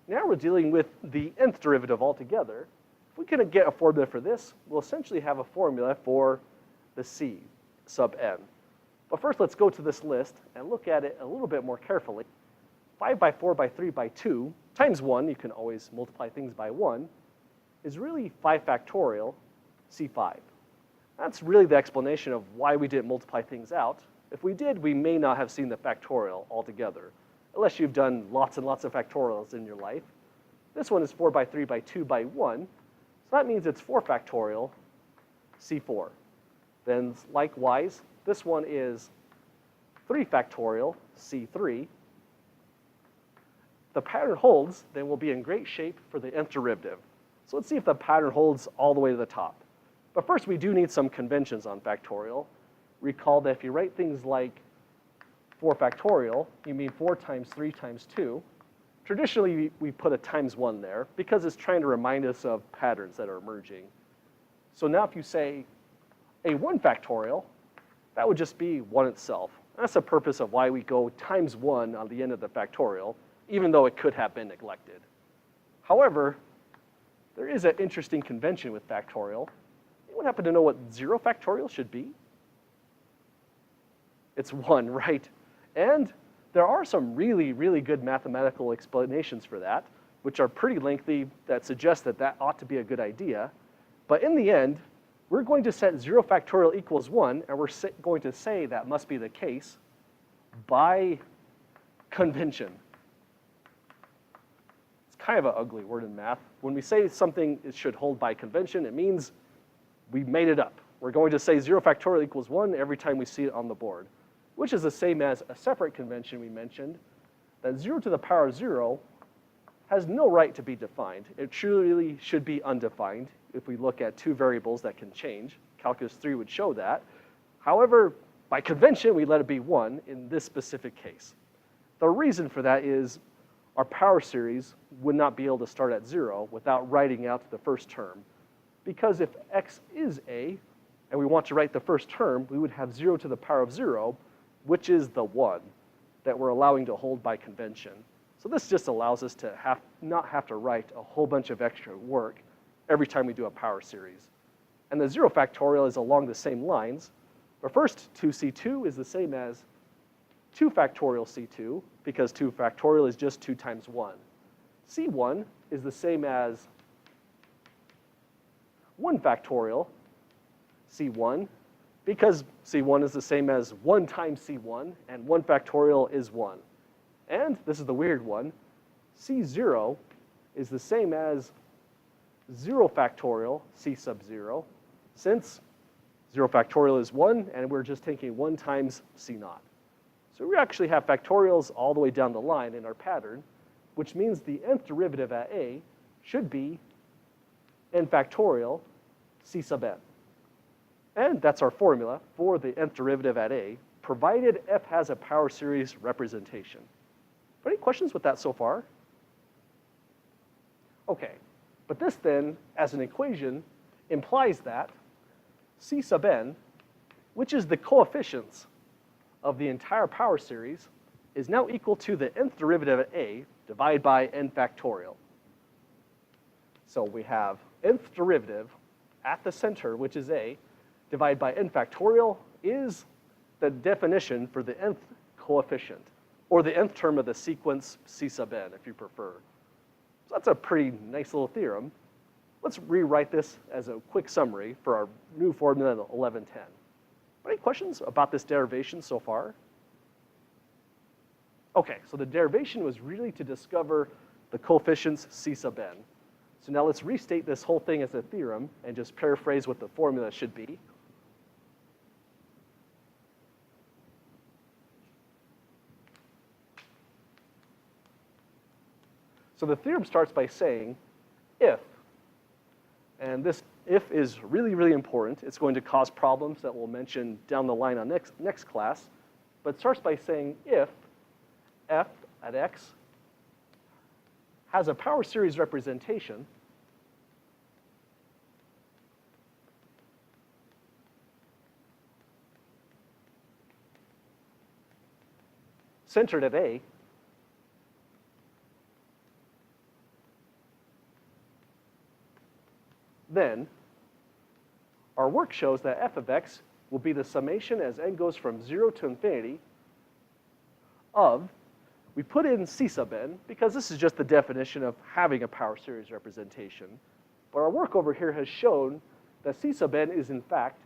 Now we're dealing with the nth derivative altogether. If we can get a formula for this, we'll essentially have a formula for the C sub n. But first, let's go to this list and look at it a little bit more carefully. 5 by 4 by 3 by 2 times 1, you can always multiply things by 1, is really 5 factorial C5. That's really the explanation of why we didn't multiply things out. If we did, we may not have seen the factorial altogether, unless you've done lots and lots of factorials in your life. This one is 4 by 3 by 2 by 1, so that means it's 4 factorial C4. Then likewise, this one is 3 factorial C3. The pattern holds, then we'll be in great shape for the nth derivative. So let's see if the pattern holds all the way to the top. But first, we do need some conventions on factorial. Recall that if you write things like 4 factorial, you mean 4 times 3 times 2. Traditionally, we put a times 1 there because it's trying to remind us of patterns that are emerging. So now if you say a 1 factorial, that would just be 1 itself. That's the purpose of why we go times 1 on the end of the factorial, even though it could have been neglected. However, there is an interesting convention with factorial. Anyone happen to know what 0 factorial should be? It's 1, right? And there are some really, really good mathematical explanations for that, which are pretty lengthy, that suggest that that ought to be a good idea. But in the end, we're going to set 0 factorial equals 1, and we're going to say that must be the case by convention. It's kind of an ugly word in math. When we say something should hold by convention, it means we made it up. We're going to say 0 factorial equals 1 every time we see it on the board, which is the same as a separate convention we mentioned, that 0 to the power of 0 has no right to be defined. It truly should be undefined if we look at 2 variables that can change. Calculus 3 would show that. However, by convention, we let it be 1 in this specific case. The reason for that is our power series would not be able to start at 0 without writing out the first term. Because if x is a, and we want to write the first term, we would have 0 to the power of 0, which is the 1 that we're allowing to hold by convention. So this just allows us to not have to write a whole bunch of extra work every time we do a power series. And the 0 factorial is along the same lines. But first, 2c2 is the same as 2 factorial c2, because 2 factorial is just 2 times 1. c1 is the same as 1 factorial c1, because c1 is the same as 1 times c1, and 1 factorial is 1. And this is the weird one, c0 is the same as 0 factorial c sub 0, since 0 factorial is 1, and we're just taking 1 times c naught. So we actually have factorials all the way down the line in our pattern, which means the nth derivative at a should be n factorial c sub n. And that's our formula for the nth derivative at a, provided f has a power series representation. Any questions with that so far? Okay, but this then, as an equation, implies that c sub n, which is the coefficients of the entire power series, is now equal to the nth derivative at a divided by n factorial. So we have nth derivative at the center, which is a, divided by n factorial is the definition for the nth coefficient, or the nth term of the sequence c sub n, if you prefer. So that's a pretty nice little theorem. Let's rewrite this as a quick summary for our new formula in 1110. Any questions about this derivation so far? Okay, so the derivation was really to discover the coefficients c sub n. So now let's restate this whole thing as a theorem and just paraphrase what the formula should be. So the theorem starts by saying if, and this if is really, really important. It's going to cause problems that we'll mention down the line on next class. But it starts by saying if f at x has a power series representation centered at A, then our work shows that f of x will be the summation as n goes from 0 to infinity of, we put in c sub n because this is just the definition of having a power series representation. But our work over here has shown that c sub n is in fact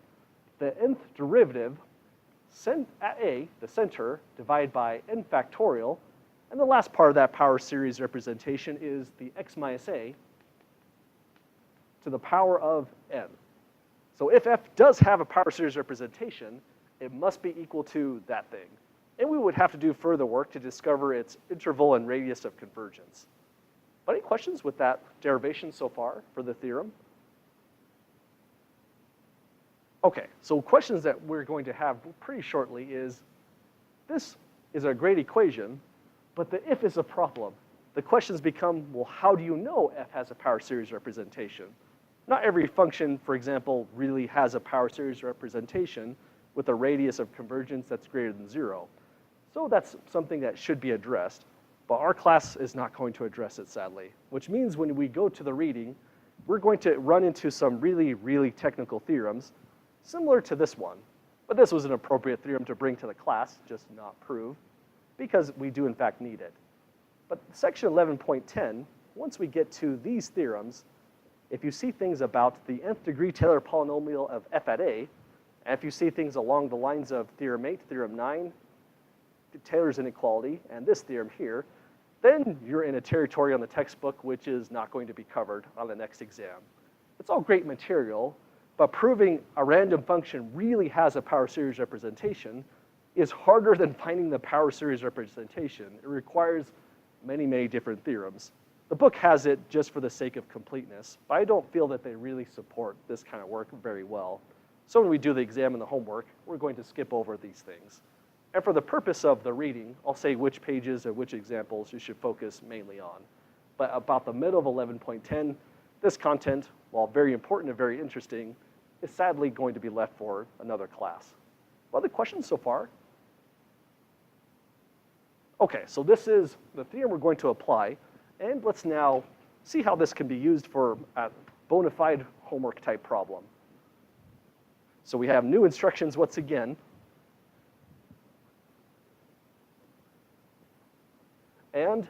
the nth derivative at A, the center, divided by n factorial. And the last part of that power series representation is the x minus a to the power of n. So if f does have a power series representation, it must be equal to that thing. And we would have to do further work to discover its interval and radius of convergence. But any questions with that derivation so far for the theorem? Okay, so questions that we're going to have pretty shortly is, this is a great equation, but the if is a problem. The questions become, well, how do you know f has a power series representation? Not every function, for example, really has a power series representation with a radius of convergence that's greater than 0. So that's something that should be addressed, but our class is not going to address it, sadly, which means when we go to the reading, we're going to run into some really, really technical theorems similar to this one. But this was an appropriate theorem to bring to the class, just not prove, because we do in fact need it. But section 11.10, once we get to these theorems, if you see things about the nth degree Taylor polynomial of f at A, and if you see things along the lines of theorem 8, theorem 9, Taylor's inequality, and this theorem here, then you're in a territory on the textbook which is not going to be covered on the next exam. It's all great material, but proving a random function really has a power series representation is harder than finding the power series representation. It requires many, many different theorems. The book has it just for the sake of completeness, but I don't feel that they really support this kind of work very well. So when we do the exam and the homework, we're going to skip over these things. And for the purpose of the reading, I'll say which pages and which examples you should focus mainly on. But about the middle of 11.10, this content, while very important and very interesting, is sadly going to be left for another class. Other questions so far? Okay, so this is the theorem we're going to apply, and let's now see how this can be used for a bona fide homework type problem. So we have new instructions once again. And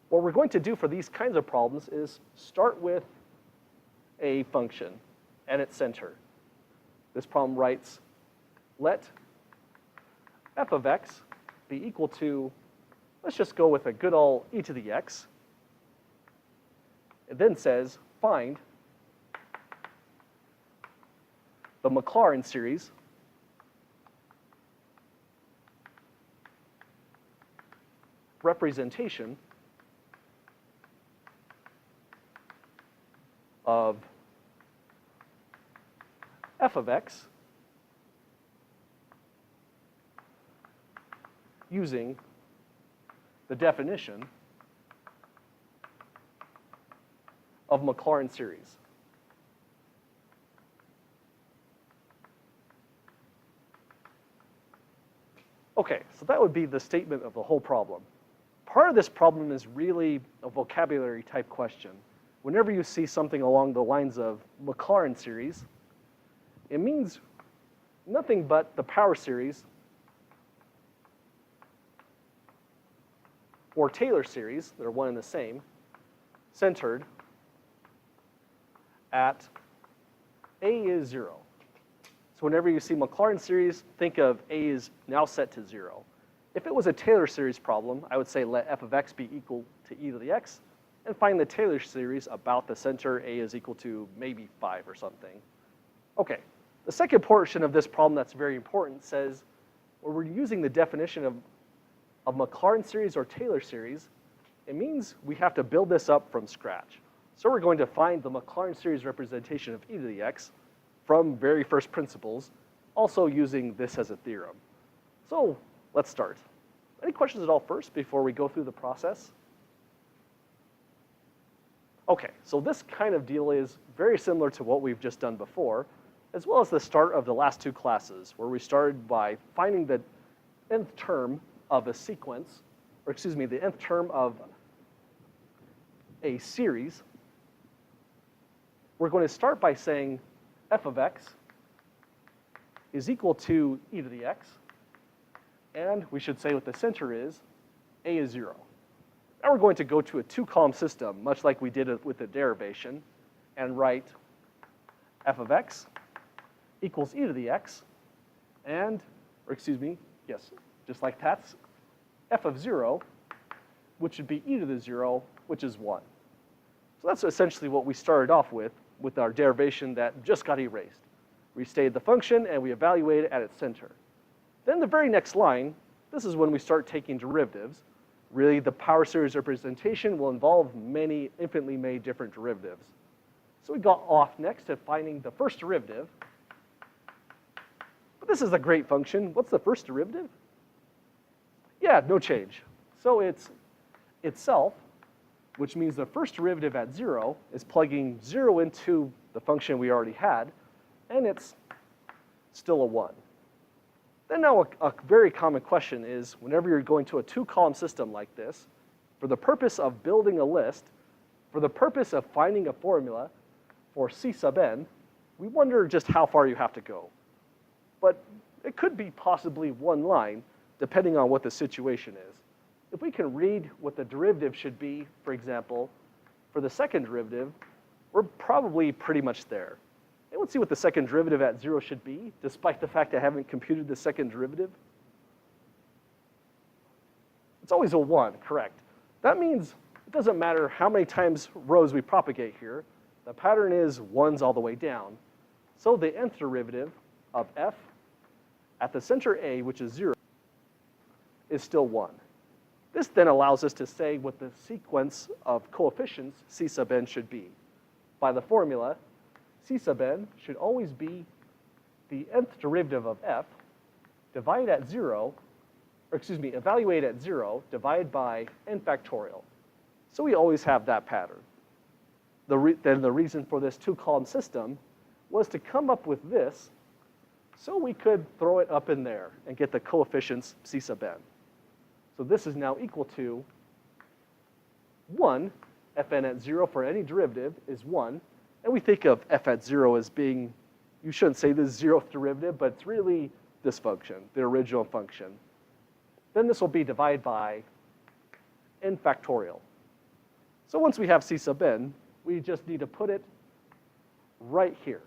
what we're going to do for these kinds of problems is start with a function and its center. This problem writes, let f of x be equal to, let's just go with a good old e to the x. It then says, find the Maclaurin series representation of f of x using the definition of Maclaurin series. Okay, so that would be the statement of the whole problem. Part of this problem is really a vocabulary type question. Whenever you see something along the lines of Maclaurin series, it means nothing but the power series or Taylor series, they're one and the same, centered at A is 0. So whenever you see Maclaurin series, think of A is now set to 0. If it was a Taylor series problem, I would say let f of x be equal to e to the x, and find the Taylor series about the center A is equal to maybe 5 or something. Okay, the second portion of this problem that's very important says, where we're using the definition of Maclaurin series or Taylor series, It means we have to build this up from scratch. So we're going to find the Maclaurin series representation of e to the x from very first principles, also using this as a theorem. So let's start. Any questions at all first before we go through the process? Okay, so this kind of deal is very similar to what we've just done before, as well as the start of the last two classes, where we started by finding the nth term of a sequence, or excuse me, the nth term of a series. We're going to start by saying f of x is equal to e to the x, and we should say what the center is, a is 0. Now we're going to go to a two-column system, much like we did with the derivation, and write f of x equals e to the x, and, or excuse me, yes, just like that's f of 0, which should be e to the 0, which is 1. So that's essentially what we started off with our derivation that just got erased. We stated the function, and we evaluated it at its center. Then the very next line, this is when we start taking derivatives. Really, the power series representation will involve many, infinitely many different derivatives. So we got off next to finding the first derivative. But this is a great function. What's the first derivative? Yeah, no change. So it's itself, which means the first derivative at 0 is plugging 0 into the function we already had, and it's still a 1. Then now a very common question is, whenever you're going to a two-column system like this, for the purpose of building a list, for the purpose of finding a formula for C sub n, we wonder just how far you have to go. But it could be possibly one line, depending on what the situation is. If we can read what the derivative should be, for example, for the second derivative, we're probably pretty much there. Anyone see what the second derivative at 0 should be, despite the fact I haven't computed the second derivative? It's always a 1, correct. That means it doesn't matter how many times rows we propagate here. The pattern is 1s all the way down. So the nth derivative of f at the center a, which is 0, is still 1. This then allows us to say what the sequence of coefficients C sub n should be. By the formula, C sub n should always be the nth derivative of f divided at 0, or excuse me, evaluated at 0 divided by n factorial. So we always have that pattern. Then the reason for this two-column system was to come up with this so we could throw it up in there and get the coefficients C sub n. So this is now equal to 1, fn at 0 for any derivative is 1. And we think of f at 0 as being, you shouldn't say the 0th derivative, but it's really this function, the original function. Then this will be divided by n factorial. So once we have C sub n, we just need to put it right here.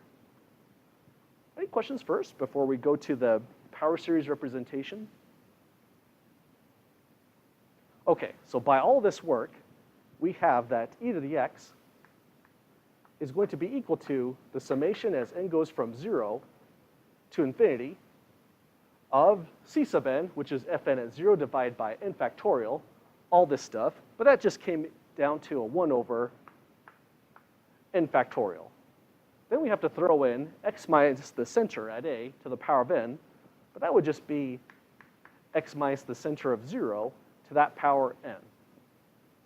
Any questions first before we go to the power series representation? Okay, so by all this work, we have that e to the x is going to be equal to the summation as n goes from 0 to infinity of C sub n, which is fn at 0 divided by n factorial, all this stuff. But that just came down to a 1 over n factorial. Then we have to throw in x minus the center at a to the power of n, but that would just be x minus the center of 0 to that power n.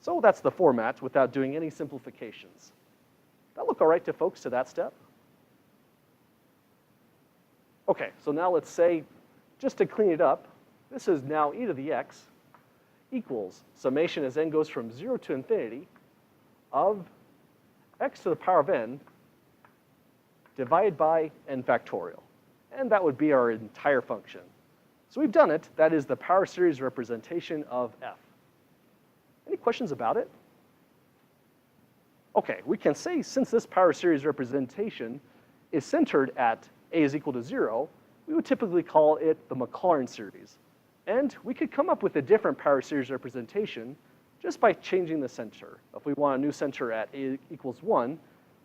So that's the format without doing any simplifications. That look all right to folks to that step? Okay, so now let's say, just to clean it up, this is now e to the x equals summation as n goes from 0 to infinity of x to the power of n divided by n factorial. And that would be our entire function. So we've done it. That is the power series representation of f. Any questions about it? Okay, we can say since this power series representation is centered at a is equal to 0, we would typically call it the Maclaurin series. And we could come up with a different power series representation just by changing the center. If we want a new center at a equals 1,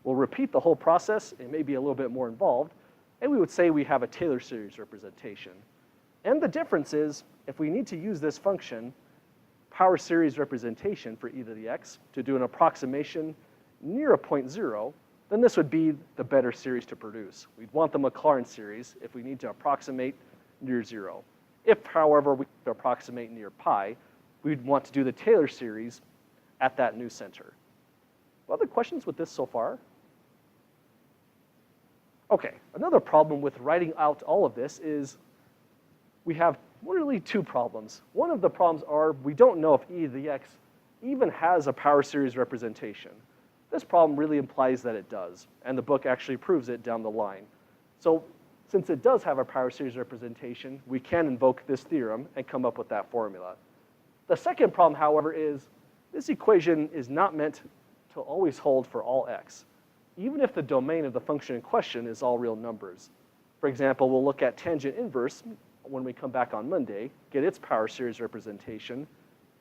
we'll repeat the whole process. It may be a little bit more involved. And we would say we have a Taylor series representation. And the difference is, if we need to use this function, power series representation for e to the x to do an approximation near a point 0, then this would be the better series to produce. We'd want the Maclaurin series if we need to approximate near 0. If, however, we need to approximate near pi, we'd want to do the Taylor series at that new center. What other questions with this so far? Okay, another problem with writing out all of this is we have really two problems. One of the problems are we don't know if e to the x even has a power series representation. This problem really implies that it does, and the book actually proves it down the line. So since it does have a power series representation, we can invoke this theorem and come up with that formula. The second problem, however, is this equation is not meant to always hold for all x, even if the domain of the function in question is all real numbers. For example, we'll look at tangent inverse when we come back on Monday, get its power series representation,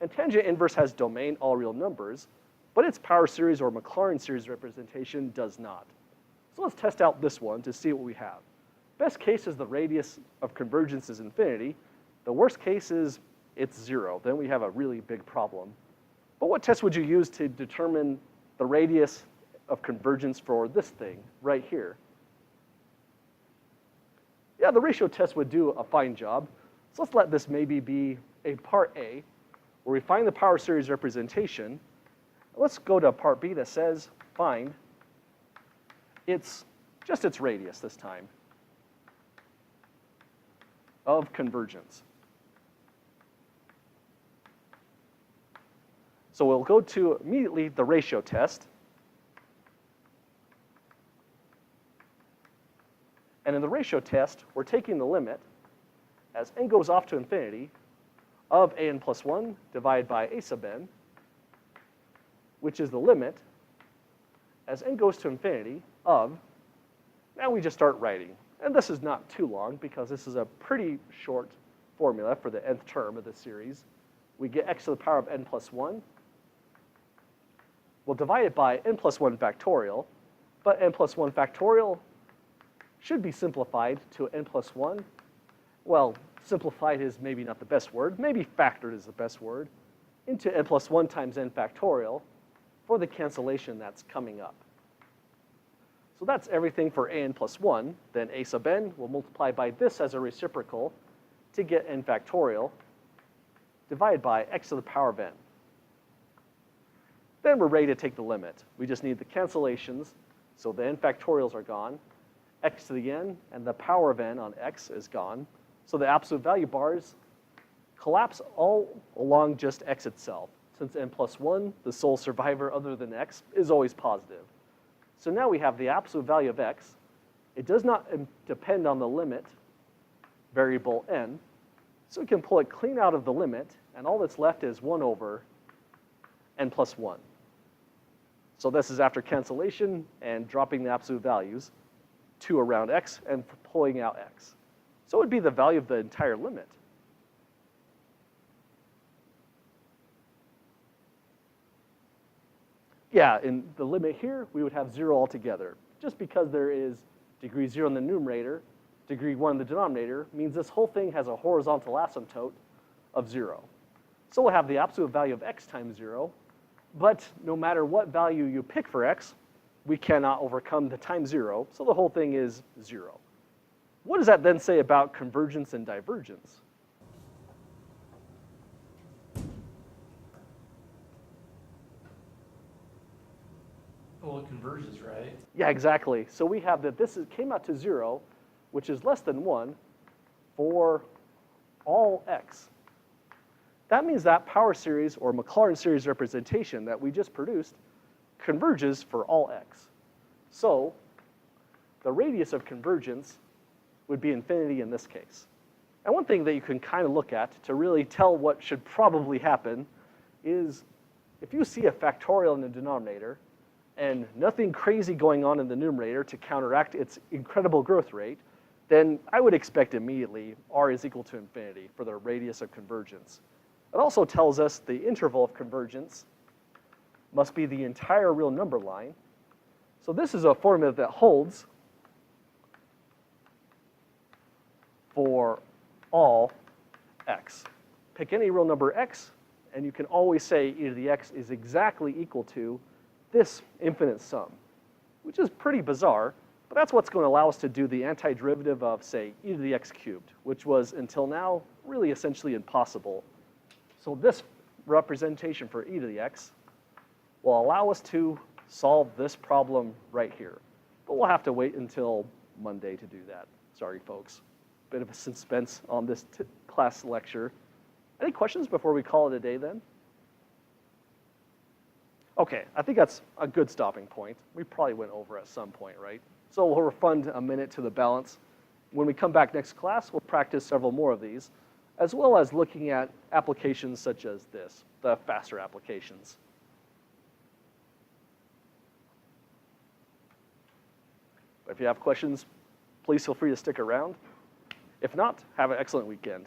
and tangent inverse has domain all real numbers, but its power series or Maclaurin series representation does not. So let's test out this one to see what we have. Best case is the radius of convergence is infinity. The worst case is it's 0. Then we have a really big problem. But what test would you use to determine the radius of convergence for this thing right here? Yeah, the ratio test would do a fine job. So let's let this maybe be a part A, where we find the power series representation. Let's go to part B that says find its radius this time of convergence. So we'll go to immediately the ratio test. And in the ratio test, we're taking the limit as n goes off to infinity of an plus 1 divided by a sub n, which is the limit as n goes to infinity of, now we just start writing. And this is not too long because this is a pretty short formula for the nth term of the series. We get x to the power of n plus 1. We'll divide it by n plus 1 factorial, but n plus 1 factorial should be simplified to n plus 1. Well, simplified is maybe not the best word. Maybe factored is the best word. Into n plus 1 times n factorial for the cancellation that's coming up. So that's everything for an plus 1. Then a sub n will multiply by this as a reciprocal to get n factorial divided by x to the power of n. Then we're ready to take the limit. We just need the cancellations, so the n factorials are gone. X to the n and the power of n on x is gone. So the absolute value bars collapse all along just x itself. Since n plus 1, the sole survivor other than x, is always positive. So now we have the absolute value of x. It does not depend on the limit variable n. So we can pull it clean out of the limit, and all that's left is 1 over n plus 1. So this is after cancellation and dropping the absolute values to around x and pulling out x. So it would be the value of the entire limit. Yeah, in the limit here, we would have 0 altogether. Just because there is degree 0 in the numerator, degree 1 in the denominator, means this whole thing has a horizontal asymptote of 0. So we'll have the absolute value of x times 0, but no matter what value you pick for x, we cannot overcome the times 0, so the whole thing is 0. What does that then say about convergence and divergence? Well, it converges, right? Yeah, exactly. So we have that this came out to 0, which is less than 1 for all x. That means that power series or Maclaurin series representation that we just produced converges for all x. So the radius of convergence would be infinity in this case. And one thing that you can kind of look at to really tell what should probably happen is if you see a factorial in the denominator and nothing crazy going on in the numerator to counteract its incredible growth rate, then I would expect immediately r is equal to infinity for the radius of convergence. It also tells us the interval of convergence must be the entire real number line. So this is a formula that holds for all x. Pick any real number x, And you can always say e to the x is exactly equal to this infinite sum, which is pretty bizarre, but that's what's going to allow us to do the antiderivative of, say, e to the x cubed, which was, until now, really essentially impossible. So this representation for e to the x will allow us to solve this problem right here. But we'll have to wait until Monday to do that. Sorry, folks. Bit of a suspense on this class lecture. Any questions before we call it a day then? Okay, I think that's a good stopping point. We probably went over at some point, right? So we'll refund a minute to the balance. When we come back next class, we'll practice several more of these, as well as looking at applications such as this, the faster applications. If you have questions, please feel free to stick around. If not, have an excellent weekend.